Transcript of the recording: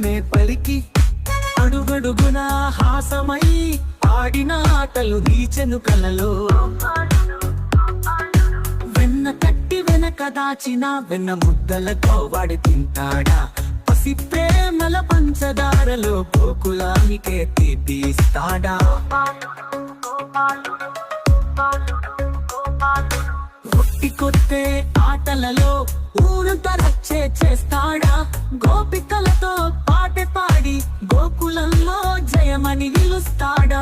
స్నేహమే పలికి అడుగడుగున హాసమై ఆడిన ఆటలు నీచెను కలలో వెన్న కట్టి వెనక దాచిన వెన్న ముద్దలతో వాడి తింటాడా పసి ప్రేమల పంచదారలో గోకులానికే తీపిస్తాడా కొట్టే ఆటలలో ఊరంత రచ్చే చేస్తాడా గోపికలతో పాట పాడి గోకులంలో జయమని నిలుస్తాడా